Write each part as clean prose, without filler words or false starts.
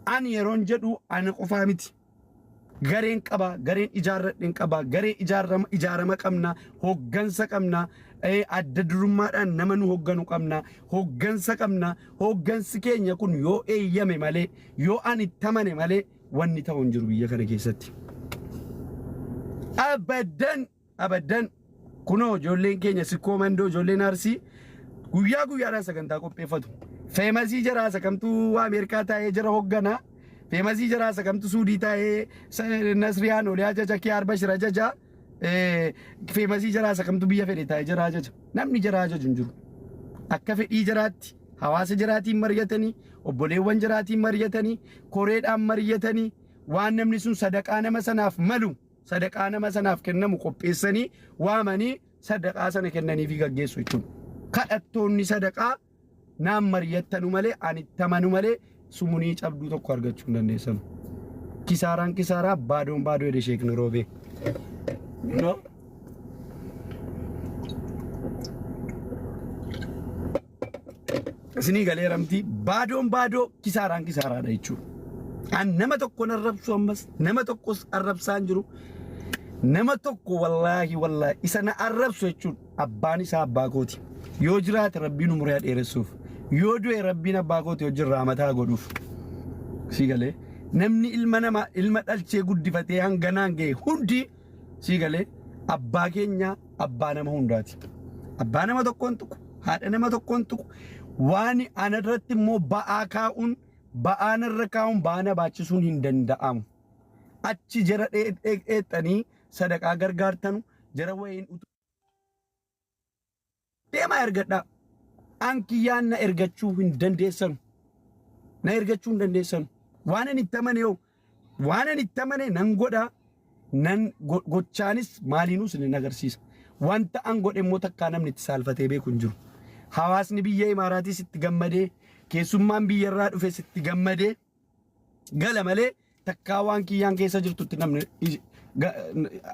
Ani yeroon jedhu ani qofaa miti. Gareen qaba, gareen ijaarradheen qaba, garee ijaarama qabna, hoggansa qabna, adda durummaadhaan nama nu hogganu qabna, hoggansa qabna. Hoggansi keenya kun yoo eeyyame malee, yoo ani tamane malee wanni ta'u hin jiru biyya kana keessatti. Abaddan kunoo ijoolleen keenya sikkoo mandoo ijoolleen Arsii guyyaa guyyaadhaan sagantaa qopheeffatu. Feemasii jira sakamtuu Ameerikaa taa'ee jira hogganaa. Feemasii jira sakamtuu Suudii taa'ee Nasriyaan Oliyaa jaja kee arba shira jaja. Feemasii jira sakamtuu biyya fedhe taa'ee jira jaja. Namni jira jaju hin jiru. Akka fedhii jiraatti hawaasa jiraatiin mari'atanii obboleewwan jiraatiin mari'atanii koreedhaan mari'atanii waan namni sun sadaqaa nama sanaaf malu sadaqaa nama sanaaf kennamu qopheessanii waamanii sadaqaa sana kennanii fi gaggeessu jechuudha. Kadhattoonni sadaqaa naam mari'attanu malee ani tamanu malee sumunii cabduu tokko argachuu hin dandeessan. Kisaaraan kisaaraa baadoon baadoo jedhe sheekni roobee. No? Isinii galee ramtii baadoon baadoo kisaaraan kisaaraadha jechuudha. An nama tokko arrabsu ammas nama tokkos arrabsaan jiru. Nama tokko wallaahi isa na arrabsu jechuudha. Abbaan isaa abbaa kooti. Yoo jiraate rabbiin umurii dheeressuuf. Yoo du'e rabbiin abbaa kooti hojii mataa godhuuf. Si galee namni ilma dhalchee guddifatee hanganaan ga'e hundi si galee abbaa keenya abbaa nama hundaati. Abbaa nama tokkoon tuqu haadha nama tokkoon tuqu waan anarratti immoo ba'aa kaa'uun ba'aan irra kaa'uun baana baachisuun hin danda'amu. Achi jara dheexanii sadaqaa gargaartanu jara wayiin utu deemaa ergadhaa. Ankiyyaan na ergachuu hin dandeessanu. Na ergachuu hin dandeessanu. Waan ani itti amane yoo waan ani itti amane nan godha nan gochaanis maaliinuu sin agarsiisa. Wanta an godhe immoo takkaa namni itti saalfatee beeku hin jiru. Hawaasni biyya Imaaraatis itti gammadee keessummaan biyyarraa dhufe itti gammadee gala malee takkaa waan kiyyaan keessa jirtutti namni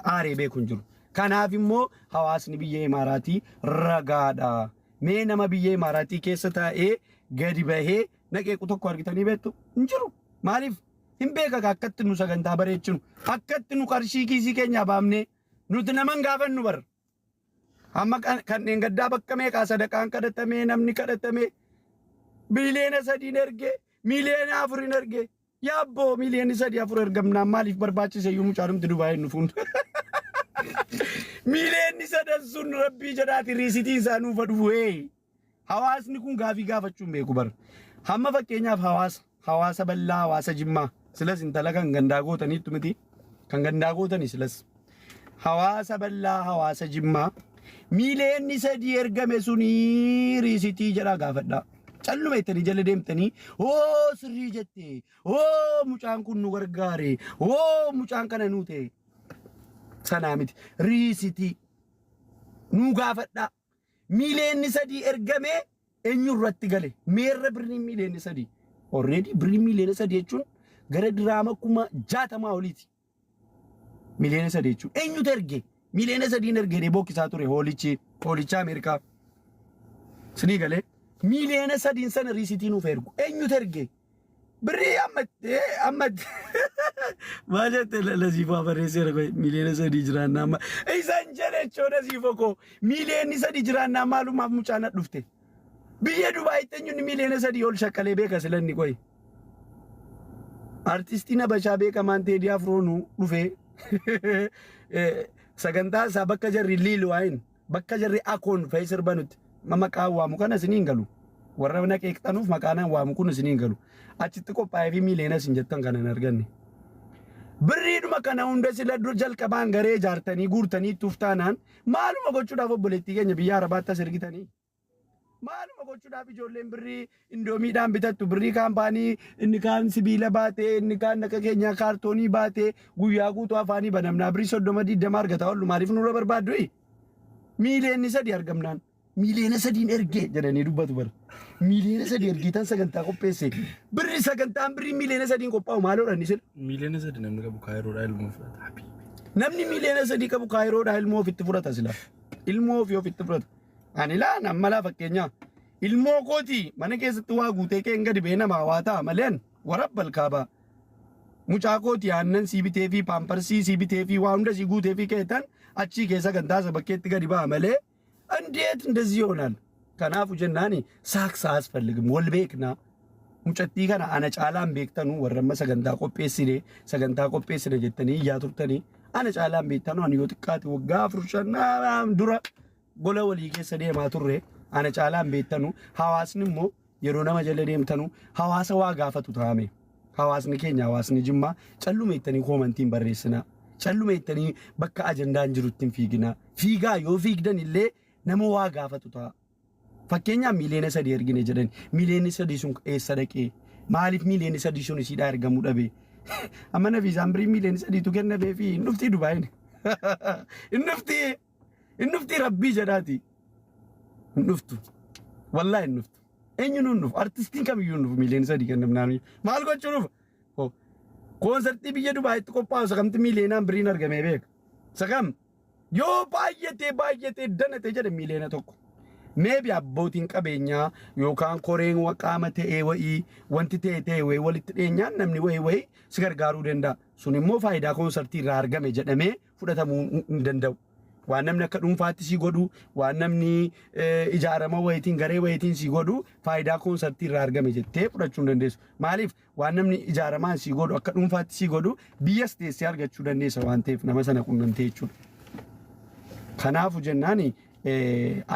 aaree beeku hin jiru. Kanaaf immoo hawaasni biyya Imaaraatii ragaadha. Mee nama biyya Imaaraatii keessa taa'ee gadi bahee naqeequ tokko argitanii beektu hin jiru. Maaliif hin beeka akkatti nu sagantaa bareechinu akkatti nu qarshii kiisii keenya baafnee nuti naman gaafannu bar. Amma kanneen gaddaa bakka meeqaa sadaqaan kadhatamee namni kadhatamee miliyoona 3 ergee miliyoona 4 ergee yaabboo miliyoona 3-4 ergamnaan maaliif barbaachise iyyuu mucaarumti Dubaayii nu fuun. Miliyoonni 3 sun rabbii jedhaati riisitii isaa nuuf dhufu. Hawaasni kun gaafii gaafachuun beeku bar. Hamma fakkeenyaaf hawaasa bal'aa hawaasa Jimmaa silas intala kan gandaa gootaniitu miti kan gandaa gootanii silas hawaasa bal'aa hawaasa Jimmaa miliyoonni 3 ergame suni riisitii jedhaa gaafadhaa. Calluma ittanii jala deemtanii sirrii jette mucaan kun nu gargaare mucaan kana nuu ta'e sanaa miti riisitii nu gaafadhaa. Miliyoonni 3 ergame eenyurratti gale meerra birrii miliyoonni 3 already birrii miliyoona 3 jechuun gara diraama 60,000 oliiti. Miliyoona 3 jechuun eenyutu erge miliyoona 3 ergee bokkisaa ture hoolicha Ameerikaa sinii galee miliyoona 3 sana riisitii nuuf ergu eenyutu erge birrii amma maajete laziifaa barreesseera miliyoona 3 jiraannaa amma isaan jedhechoo laziifoo koo miliyoonni 3 jiraannaa maalumaaf mucaana dhufte biyya Dubaayii eenyuun miliyoona 3 ol shakkalee beeka silanni qoy artistiin Habashaa beekamaan Teedii Afroonuu dhufee sagantaa isaa bakka jarri liiluwaayin bakka jarri akoon fa'i sirbanutti maqaa waamu kana isiniin galu warra naqeexanuuf maqaanaan waamu kun isiniin galu achitti qophaa'ee fi miliyoona isin jettan kana hin arganne birriidhuma kana hunda sila jalqabaan garee ijaartanii guurtanii tuftaanaan maaluma gochuudhaaf obboleettii keenya biyya Arabaatti as ergitanii maaluma gochuudhaaf ijoolleen birrii indoomiidhaan bitattu birrii kaampaanii inni kaan sibiila baatee inni kaan naqa keenya kaartoonii baatee guyyaa guutuu afaanii banamnaa birrii 30-20 argata ollu maaliif nurra barbaaddu miliyoonni 3 argamnaan miliyoona 3 ergee jedhanii dubbatu bar miliyoona 3 ergiitan sagantaa qopheesse birri sagantaan birrii miliyoona 3 qophaa'u maaloodhaan isin miliyoona 3 namni qabu kaayiroodhaa ilmoo fudhata namni miliyoona 3 qabu kaayiroodhaa ilmoo ofitti fudhata sila ilmoo ofii ofitti fudhata ani laan ammalaa fakkeenyaa ilmoo kooti mana keessatti waa guutee keen gadi bee namaa waa ta'a maleen warabbal kaaba mucaakooti aannan siibitee fi paamparsii siibitee fi waa hunda siiguutee fi keetan achii keessa gantaasa bakkeetti gadi ba'a malee እንዴት እንደዚህ ይሆናል? ከናፉ ጀናኒ ሳክስ አያስፈልግም። ወል ቤክና ሙጨቲ ከና አነ ጫላን ቤክተኑ ወረመ ሰገንታ ቆጴስነ ጀተኒ ያቱርተኒ አነ ጫላን ቤክተኑ አን ይወጥቃት ወጋ ፍሩሸና ዱራ ጎለ ወሊ ከሰደ ማቱሬ አነ ጫላን ቤክተኑ ሐዋስንሞ የሮና መጀለ ደምተኑ ሐዋሰ ዋጋፈቱ ታሜ ሐዋስን ኬኛ ሐዋስን ጅማ ጨሉሜተኒ ኮመንቲን በሬስና ጨሉሜተኒ በካ አጀንዳ እንጅሩትን ፊግና ፊጋ ዮ ፊግደን ኢሌ nama waa gaafatu ta'a. Fakkeenyaaf miliyoona 3 ergine jedhan miliyoonni 3 sun eessa dhaqee maaliif miliyoonni 3 sun isiidhaa ergamuu dhabe amma na viizaan birii miliyoonni 3 tu kennabee fi nuftii Dubaayin nuftii rabbii jedhaati nuftu wallaahi nuftu eenyu nuuf artistiin kamiyyuu nuuf miliyoonni 3 kennamnaan maal gochuu nuuf koonsartii biyya Dubaayitti qophaa'u sakamti miliyoonaan biriin argamee beeka sakam yoo baay'atee danate jedhe miliyoona tokko maybe abbootiin qabeenyaa yookaan koreen qaama ta'ee wayii wanti ta'ee wayii walitti dhiyeenyaan namni wayii si gargaaruu danda'a sun immoo faayidaa koonsartii irraa argame jedhamee fudhatamuu hin danda'u waan namni akka dhuunfaatti si godhu waan namni ijaarama wayitiin garee wayitiin si godhu faayidaa koonsartii irraa argame jettee fudhachuu hin dandeessu maaliif waan namni ijaaramaan si godhu akka dhuunfaatti si godhu biyyas teessee argachuu dandeessa waan ta'eef nama sana qunnamtee jechuudha. Kanaafu jennaani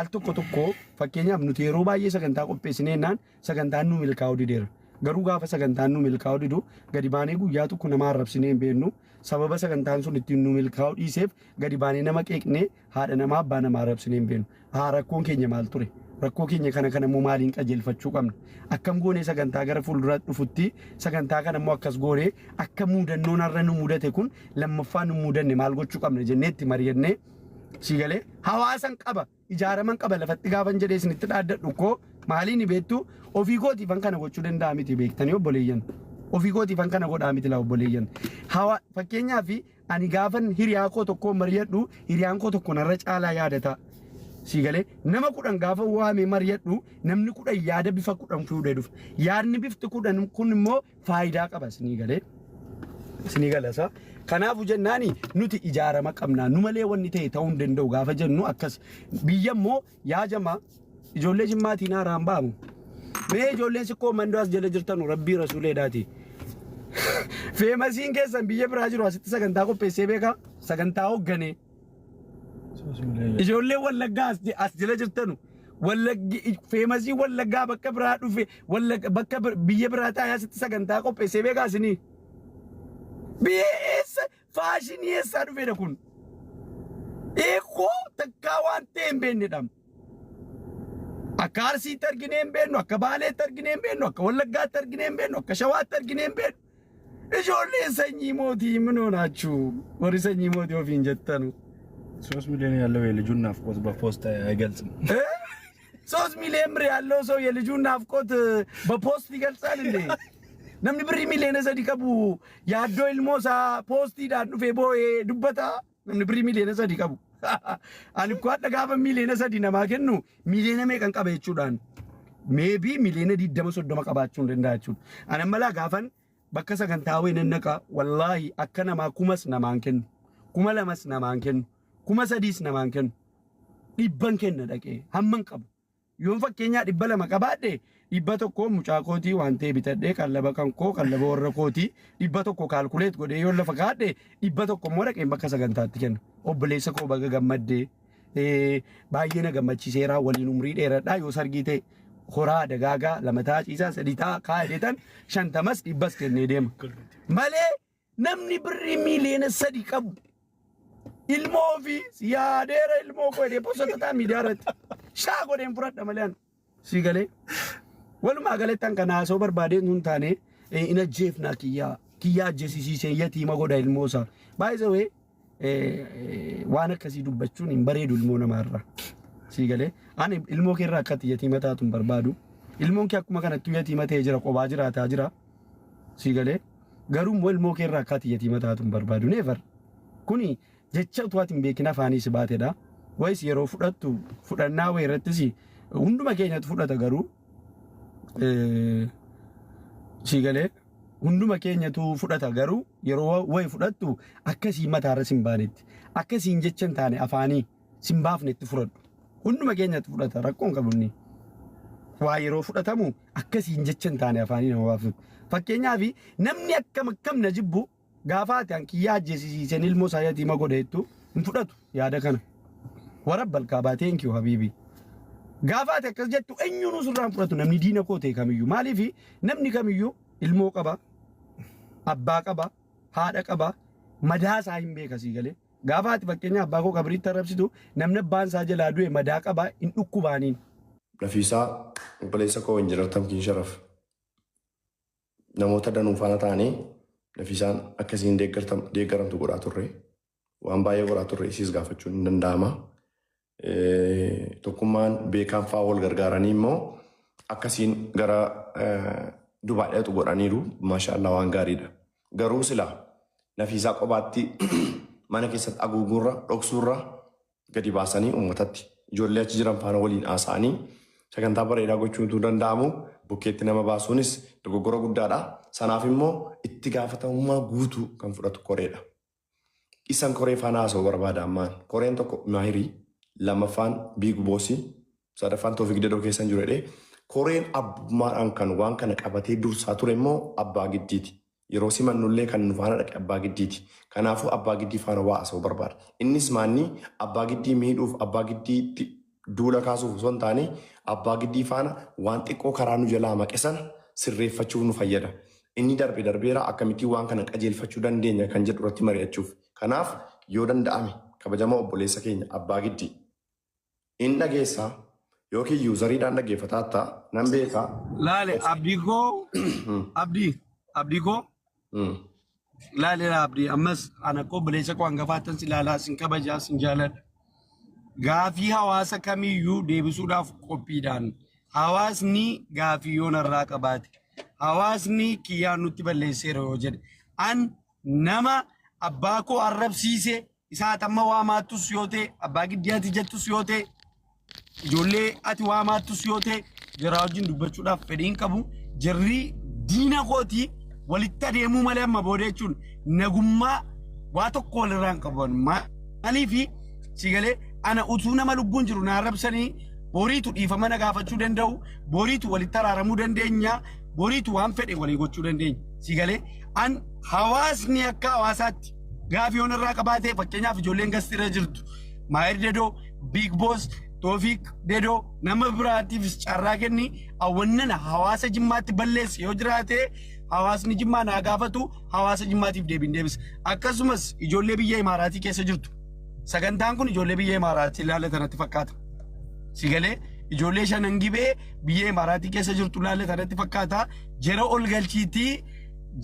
al tokko fakkeenyaaf nuti yeroo baay'ee sagantaa qopheessineenaan sagantaan nu milkaa'uu dideera. Garuu gaafa sagantaan nu milkaa'uu didu gadi baanee guyyaa tokko nama arrabsinee hin beeknu sababa sagantaan sun ittiin nu milkaa'uu dhiiseef gadi baanee nama qeeqnee haadha namaa abbaa namaa arrabsinee hin beeknu. Rakkoon keenya maal ture? Rakkoo keenya kana immoo maaliin qajeelfachuu qabna? Akkam goonee sagantaa gara fuulduraatti dhufutti sagantaa kana immoo akkas goonee akka muudannoon har'a nu mudate kun lammaffaa nu mudanne maal gochuu qabna jenneetti mari'annee Sigale hawaasan qaba ijaaraman qaba lafatti gaafan jedhee isinitti dhaaddadhu koo maaliin beektu ofii kootiifan kana gochuu danda'a miti beektanii obboleeyyan ofii kootiifan kana godhaa miti laa obboleeyyan hawa fakkeenyaaf ani gaafan hiriyaa koo tokko mari'adhu hiriyaan koo tokko narra caalaa yaadata sigale nama 10 gaafa waame mari'adhu namni 10 yaada bifa 10 fuudhee dhufa yaadni bifti 10 kun immoo faayidaa qaba sinigalasa kanaafu jennaani nuti ijaarama qabna nu malee wanni ta'e ta'uu hin danda'u gaafa jennu akkas biyya immoo yaajama ijoollee jimmaatiin haaraan ba'amu mee ijoolleen sikkoo mandaas jala jirtanu rabbii rasuuleedhaati feemasiin keessan biyya biraa jiru asitti sagantaa qopheessee beeka sagantaa hoggane ijoollee wallaggaa as jala jirtanu wallaggi feemasii wallaggaa bakka biraa dhufe bakka biyya biraa taa'ee asitti sagantaa qopheessee beeka isinii Biasa fashion yesa du feda kun. Eko takawan temben dam. Akar si terginem ben, akabale terginem ben, akawalaga terginem ben, akashawa terginem ben. Ijoollee sanyii mootii ምን ሆናችሁ ወሪ sanyii mootii ofiin jettanu 3 ሚሊዮን ያለው የልጁን ናፍቆት በፖስት አይገልጽም 3 ሚሊዮን ብር ያለው ሰው የልጁን ናፍቆት በፖስት ይገልጻል እንዴ namni birri miliyoona 3 qabu yaaddoo ilmoosa poostiidhaan dhufe boo'ee dubbata namni birri miliyoona 3 qabu ani ko adda gaafa miliyoona 3 namaa kennu miliyoona meeqan qaba jechuudhaan maybe miliyoona 20 qabaachuu hin danda'a jechuudha ani malaa gaafan bakka sagantaa wayii naqa wallahi akka namaa kumas namaan kennu kuma lamas namaan kennu kuma sadiis namaan kennu dhibban kenna dhaqee hamman qabu yoon fakkeenyaa 200 qabaadhe 100 mucaakootii waan ta'e bitadhee qallaba kankoo qallaba warra kootii 100 kaalkuleet godhee yoo lafa kaadhe 100 immoo dhaqeen bakka sagantaatti kenna obboleessa koo baga gammaddee baay'ee na gammachiiseera waliin umrii dheeradhaa yoo sargii ta'e horaa dagaagaa lamataa ciisaa sadiitaa kaa'eetan 50 dhibbas kennee deema malee namni birri miliyoona 3 qabu ilmoo fi yaadeera ilmoo koo edee posotataa miidiyaarratti shaa godheen furadha malee sigalee walumaa galettan kana soo barbaadeen hun taane ina jeefna kiyyaa jesiisee yatiima godha ilmoosa by the way waan akkasii dubbachuun hin bareedu ilmoo namaarra sigalee ani ilmoo keerraa akkatti yatiima taatuun barbaadu ilmoon kee akkuma kanatti yatiima ta'ee jira qobaa jiraataa jira sigalee garuu ilmoo keerraa akkatti yatiima taatuun barbaadu never kuni jecha utuwaatiin beekina afaanii si baatedha wayis yeroo fudhattu fudhannaa wayirrattis hunduma keenyatti fudhata garuu sigalee hunduma keenyatu fudhata garuu yeroo wayi fudhattu akkasii mataarra simbaanetti akkasiin jechan taane afaanii simbaafnetti fudhadhu hunduma keenyatu fudhata rakkoon qabunni waa yeroo fudhatamu akkasiin jechan taane afaanii nama baaftu fakkeenyaaf namni akkam na jibbu gaafaati an kiyyaa ajjeesisiisen ilmoo saayatii ma godheettu hin fudhatu yaada kana warabbal kaabaa thank you habibi gaafaati akkas jettu eenyuun surraan fudhatu namni diina koo ta'e kamiyyuu maaliif namni kamiyyuu ilmoo qaba abbaa qaba haadha qaba madaa isaa hin beekasii galee gaafaati fakkeenya abbaa koo qabriitti arrabsitu namni abbaan isaa jalaa du'e madaa qaba hin dhukkubaaniin. Nafiisaa obboleessa koo hin jiraatan kin sharaf namoota danuu faana ta'anii Nafiisaan akkasiin deeggaramtu godhaa turre waan baay'ee godhaa turre isiis gaafachuun hin danda'ama. Tokkummaan beekaan fa'aa wal gargaaranii immoo akkasiin gara Dubaadhaatu godhaniiru maashaallah waan gaariidha. Garuu silaa Nafiisaa qobaatti mana keessatti haguuguurra dhoksuurra gadi baasanii uummatatti ijoollee achi jiran faana waliin haasa'anii sagantaa bareedaa gochuutu danda'amu bukkeetti nama baasuunis dogoggora guddaadha. Sanaaf immoo itti gaafatamummaa guutuu kan fudhatu koreedha. Isan koree faana haasa'uu barbaada ammaan. Koreen tokko Maahirii, lammaffaan Biig Boosii, sadaffaan Toofiq Dedoo keessan jiru jedhee koreen abbummaadhaan kan waan kana qabatee dursaa ture immoo abbaa giddiiti. Yeroo simannullee kan nu faana dhaqe abbaa giddiiti. Kanaafuu abbaa giddii faana waa haasa'uu barbaada. Innis maanni abbaa giddii miidhuuf abbaa giddiitti duula kaasuuf osoo hin taane abbaa giddii faana waan xiqqoo karaa nu jalaa maqe sana sirreeffachuuf nu fayyada. Inni darbeera akkamittiin waan kana qajeelfachuu dandeenya kan jedhu irratti mari'achuuf. Kanaaf yoo danda'ame kabajamaa obboleessa keenya abbaa giddii inni dhageessaa yookiin yuuzariidhaan dhaggeeffataa ta'a nan beekaa. Laale abdii koo laale abdii ammas ana koo obboleessa koo hangafaatan si laalaa sin kabajaa sin jaaladha. Gaafii hawaasa kamiyyuu deebisuudhaaf qophiidhaan hawaasni gaafii yoo narraa qabaate hawaasni kiyyaan nutti balleesseera yoo jedhe an nama abbaa koo arrabsiise isaa tamma waa maattus yoo ta'e abbaa giddiyaati jettus yoo ta'e ijoollee ati waa maattus yoo ta'e jara wajjin dubbachuudhaaf fedhiin qabu jarri diina kooti walitti adeemuu malee amma booda jechuun nagummaa waa tokko walirraan qaban maaliif si galee ana utuu nama lubbuun jiru na arrabsanii boriitu dhiifama na gaafachuu danda'u boriitu walitti araaramuu dandeenya boriitu waan fedhe walii gochuu dandeenya si galee an hawaasni akka hawaasaatti gaafii onirraa qabaatee fakkeenyaaf ijoolleen gastiirra jirtu Maahir Dedoo Biig Boos Toofiq Dedoo nama biraatiif carraa kenni awwannan hawaasa Jimmaatti balleessi yoo jiraate hawaasni Jimmaa naa gaafatu hawaasa Jimmaatiif deebiin deebisa akkasumas ijoollee biyya Imaaraatii keessa jirtu sagantaan kun ijoollee biyya Imaaraatii ilaallatanatti fakkaata si galee ijoollee shanan gibee biyya Imaaraatii keessa jirtu ilaallatanatti fakkaata jara ol galchiitii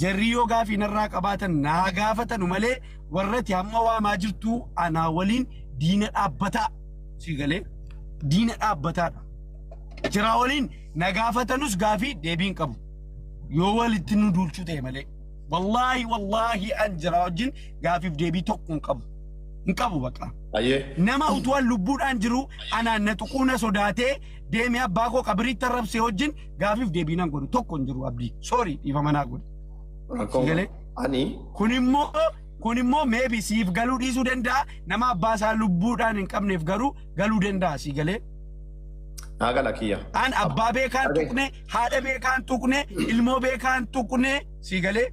jarri yoo gaafii narraa qabaatan naa gaafatan malee warratti hamma waamaa jirtu anaa waliin diina dhaabbataa si galee diina dhaabbataadha jara waliin na gaafatanus gaafii deebiin qabu yoo walitti nu duulchuu ta'e malee wallaahi an jara wajjin gaafiif deebii tokko hin qabu baqa nama utuwaan lubbuudhaan jiru anaan na tuquuna sodaatee deemee abbaa koo qabriitti arrabsee wajjin gaafiif deebii nan godhu tokko hin jiru abdii sorry dhiifama naa godhe kun immoo maybe siif galuu dhiisuu danda'a nama abbaa isaa lubbuudhaan hin qabneef garuu galuu danda'a si galee. Naagala kiyya. An abbaa beekaan tuqne haadha beekaan tuqne ilmoo beekaan tuqne si galee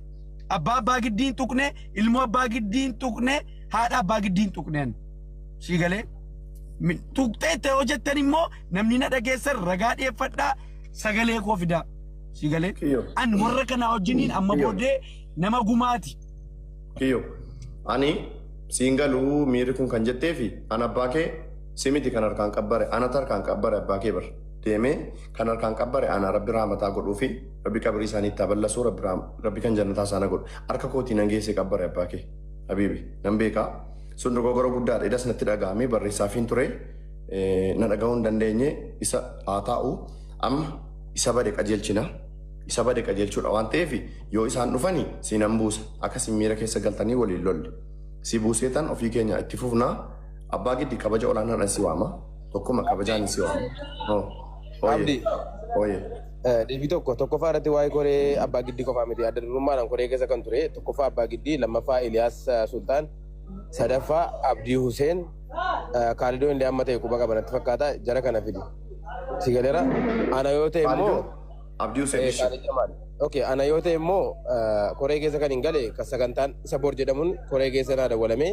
abbaa giddiin tuqne ilmoo abbaa giddiin tuqne haadha abbaa giddiin tuqneen si galee tuqxee ta'e hojjettan immoo namni na dhageessan ragaa dhiyeeffadhaa sagalee koo fidaa. Si galee an warra kana wajjiniin amma booddee nama gumaati. Kiyyo ani siin galuu miirri kun kan jetteefi an abbaa kee simiti kan harkaan qabbare anatu harkaan qabbare abbaa kee bar deemee kan harkaan qabbare ana rabbi raamataa godhuufi rabbi qabrii isaanii itti bal'asuu rabbi kan jannataa isaana godhu harka kootii nan geessee qabbare abbaa kee habiibi nan beekaa sun dogoggora guddaadha idas natti dhaga'amee barreessaafiin ture na dhaga'uu hin dandeenye isa haa taa'u amma isa bade qajeelchina isa bade qajeelchuudha waan ta'eef yoo isaan dhufanii siinan buusa akkasiin miira keessa galtanii waliin lolle si buuseetan ofii keenya itti fufnaa abbaa giddi kabaja olaanaadhaan si waama tokkuma kabajaan si waama. Abdi. Oye. deebii tokkoffaa irratti waa'ee koree abbaa giddii qofaa miti adda durummaadhaan koree keessa kan ture tokkoffaa abbaa giddii lammaffaa Iliyaas Sultaan sadaffaa Abdii Huseen Kaalidoo illee amma ta'e quba qabanatti fakkaata jara kana fidi si galeera ana yoo ta'e immoo Abdii Huseen okay ana yoo ta'e immoo koree keessa kan hin gale sagantaan isa bor jedhamuun koree keessa naa dawwalamee